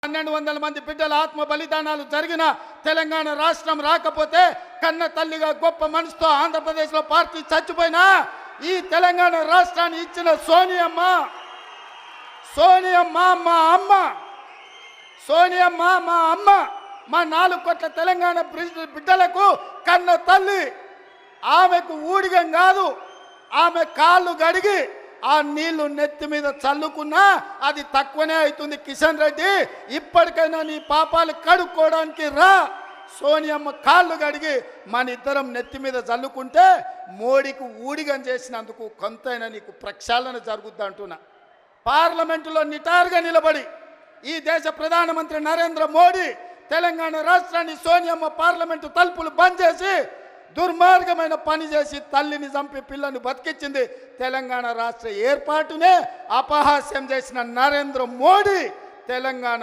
1200 మంది బిడ్డల ఆత్మ బలిదానాలు జరిగిన తెలంగాణ రాష్ట్రం రాకపోతే కన్న తల్లిగా గొప్ప మనసుతో ఆంధ్రప్రదేశ్లో పార్టీ చచ్చిపోయినా ఈ తెలంగాణ రాష్ట్రాన్ని ఇచ్చిన సోనియమ్మ మా అమ్మ, సోనియమ్మ మా అమ్మ, మా 4 కోట్ల తెలంగాణ బిడ్డలకు కన్న తల్లి. ఆమెకు ఊడిగం కాదు, ఆమె కాళ్ళు గడిగి ఆ నీళ్లు నెత్తి మీద చల్లుకున్నా అది తక్కువనే అవుతుంది. కిషన్ రెడ్డి, ఇప్పటికైనా నీ పాపాలు కడుక్కోవడానికి రా. సోనియమ్మ కాళ్ళు గడిగి మన ఇద్దరం నెత్తి మీద చల్లుకుంటే మోడీకి ఊడిగం చేసినందుకు కొంతైనా నీకు ప్రక్షాళన జరుగుద్ది అంటున్నా. పార్లమెంటులో నిటారుగా నిలబడి ఈ దేశ ప్రధానమంత్రి నరేంద్ర మోడీ తెలంగాణ రాష్ట్రాన్ని సోనియమ్మ పార్లమెంటు తలుపులు బంద్ చేసి దుర్మార్గమైన పని చేసి తల్లిని చంపి పిల్లని బతికించింది. తెలంగాణ రాష్ట్ర ఏర్పాటునే అపహాస్యం చేసిన నరేంద్ర మోడీ తెలంగాణ